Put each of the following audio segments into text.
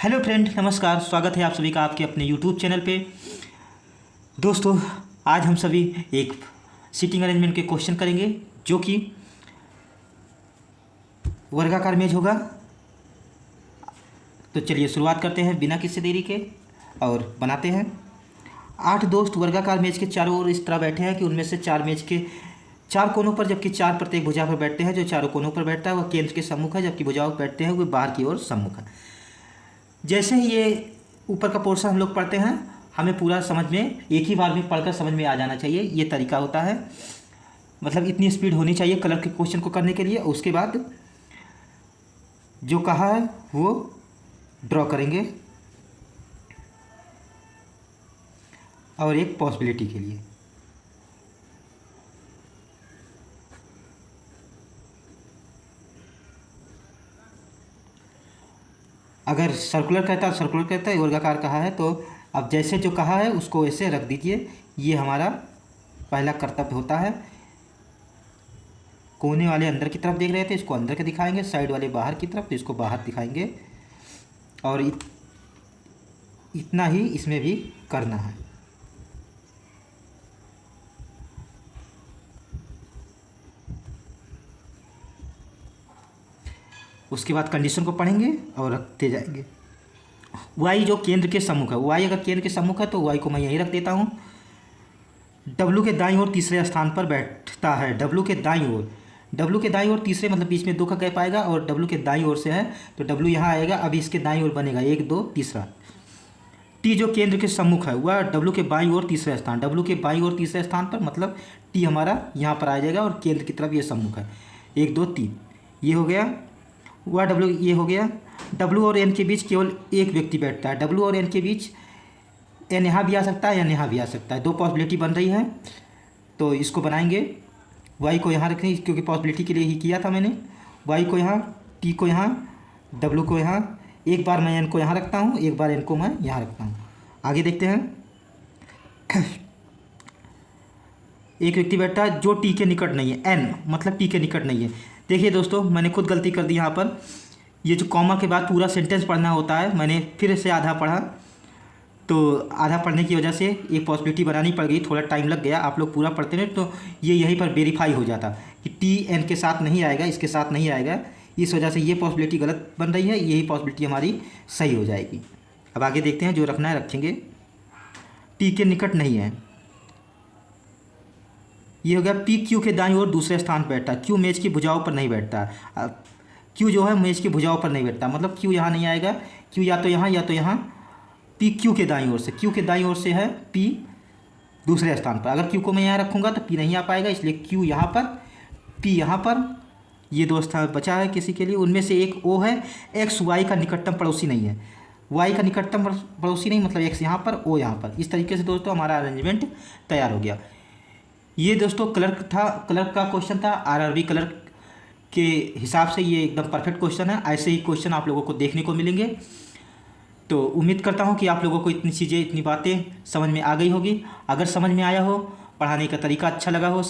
Hello friend, नमस्कार। स्वागत है आप सभी का आपके अपने यूट्यूब चैनल पे। दोस्तों, आज हम सभी एक सीटिंग अरेंजमेंट के क्वेश्चन करेंगे जो कि वर्गाकार मेज होगा। तो चलिए शुरुआत करते हैं बिना किसी देरी के और बनाते हैं। 8 दोस्त वर्गाकार मेज के चारों ओर इस तरह बैठे हैं कि उनमें से 4 मेज के 4 कोनों पर, जबकि 4 प्रत्येक भुजा पर बैठते हैं। जो चारों कोनों पर बैठता है वह केंद्र के सम्मुख है, जबकि भुजाओं पर बैठते हैं वे बाहर की ओर सम्मुख है। जैसे ही ये ऊपर का पोर्शन हम लोग पढ़ते हैं, हमें पूरा समझ में एक ही बार में पढ़कर समझ में आ जाना चाहिए। ये तरीका होता है, मतलब इतनी स्पीड होनी चाहिए कलर के क्वेश्चन को करने के लिए। उसके बाद जो कहा है वो ड्रॉ करेंगे और एक पॉसिबिलिटी के लिए अगर सर्कुलर कहता है सर्कुलर कहता है, वर्गाकार कहा है तो अब जैसे जो कहा है उसको ऐसे रख दीजिए। ये हमारा पहला कर्तव्य होता है। कोने वाले अंदर की तरफ देख रहे थे, इसको अंदर के दिखाएंगे। साइड वाले बाहर की तरफ, तो इसको बाहर दिखाएंगे। और इतना ही इसमें भी करना है। उसके बाद कंडीशन को पढ़ेंगे और रखते जाएंगे। वाई जो केंद्र के सम्मुख है, वाई अगर केंद्र के सम्मुख है तो वाई को मैं यहीं रख देता हूँ। डब्लू के दाईं ओर तीसरे स्थान पर बैठता है। डब्लू के दाईं ओर तीसरे, मतलब बीच में 2 का गैप आएगा और डब्लू के दाईं ओर से है तो डब्लू यहाँ आएगा। अभी इसके दाईं ओर बनेगा 1 2 तीसरा। टी जो केंद्र के सम्मुख है वह डब्लू के बाईं ओर तीसरे स्थान, डब्लू के बाईं ओर तीसरे स्थान पर, मतलब टी हमारा यहाँ पर आ जाएगा और केंद्र की तरफ ये सम्मुख है। 1 2 3 ये हो गया। वह डब्लू ये हो गया। डब्लू और एन के बीच केवल एक व्यक्ति बैठता है। डब्लू और एन के बीच एन यहाँ भी आ सकता है, एन यहाँ भी आ सकता है। 2 पॉसिबिलिटी बन रही है तो इसको बनाएंगे। वाई को यहाँ रखें क्योंकि पॉसिबिलिटी के लिए ही किया था मैंने। वाई को यहाँ, टी को यहाँ, डब्लू को यहाँ। एक बार मैं एन को यहाँ रखता हूँ, एक बार एन को मैं यहाँ रखता हूँ। आगे देखते हैं। एक व्यक्ति बैठा है जो टी के निकट नहीं है। एन मतलब टी के निकट नहीं है। देखिए दोस्तों, मैंने खुद गलती कर दी यहाँ पर। ये जो कॉमा के बाद पूरा सेंटेंस पढ़ना होता है, मैंने फिर से आधा पढ़ा, तो आधा पढ़ने की वजह से एक पॉसिबिलिटी बनानी पड़ गई। थोड़ा टाइम लग गया। आप लोग पूरा पढ़ते हैं तो ये यहीं पर वेरीफाई हो जाता कि टी एन के साथ नहीं आएगा, इसके साथ नहीं आएगा। इस वजह से ये पॉसिबिलिटी गलत बन रही है, यही पॉसिबिलिटी हमारी सही हो जाएगी। अब आगे देखते हैं, जो रखना है रखेंगे। टी के निकट नहीं है, ये हो गया। पी क्यू के दाईं ओर दूसरे स्थान पर बैठता है। क्यू मेज की भुजाओं पर नहीं बैठता। क्यू जो है मेज की भुजाओं पर नहीं बैठता, मतलब क्यू यहाँ नहीं आएगा। क्यू या तो यहाँ या तो यहाँ। पी क्यू के दाईं ओर से, क्यू के दाईं ओर से है पी दूसरे स्थान पर। अगर क्यू को मैं यहाँ रखूँगा तो पी नहीं आ पाएगा, इसलिए क्यू यहाँ पर, पी यहाँ पर। ये 2 स्थान बचा है किसी के लिए। उनमें से एक ओ है। एक्स वाई का निकटतम पड़ोसी नहीं है। वाई का निकटतम पड़ोसी नहीं, मतलब एक्स यहाँ पर, ओ यहाँ पर। इस तरीके से दोस्तों हमारा अरेंजमेंट तैयार हो गया। ये दोस्तों कलर का क्वेश्चन था। आरआरबी कलर के हिसाब से ये एकदम परफेक्ट क्वेश्चन है। ऐसे ही क्वेश्चन आप लोगों को देखने को मिलेंगे। तो उम्मीद करता हूँ कि आप लोगों को इतनी चीज़ें, इतनी बातें समझ में आ गई होगी। अगर समझ में आया हो, पढ़ाने का तरीका अच्छा लगा हो,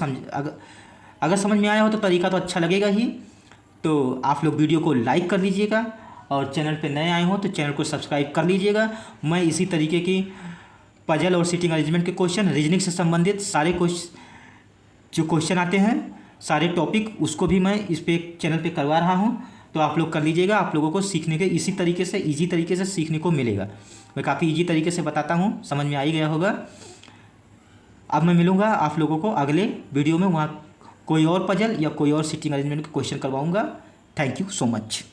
अगर समझ में आया हो तो तरीका तो अच्छा लगेगा ही। तो आप लोग वीडियो को लाइक कर लीजिएगा और चैनल पे नए आए हो तो चैनल को सब्सक्राइब कर लीजिएगा। मैं इसी तरीके की पजल और सीटिंग अरेंजमेंट के क्वेश्चन, रीजनिंग से संबंधित सारे जो क्वेश्चन आते हैं, सारे टॉपिक, उसको भी मैं इस पे चैनल पे करवा रहा हूँ। तो आप लोग कर लीजिएगा। आप लोगों को सीखने के इसी तरीके से, इजी तरीके से सीखने को मिलेगा। मैं काफ़ी इजी तरीके से बताता हूँ, समझ में आ ही गया होगा। अब मैं मिलूँगा आप लोगों को अगले वीडियो में, वहाँ कोई और पजल या कोई और सीटिंग अरेंजमेंट का क्वेश्चन करवाऊँगा। Thank you so much.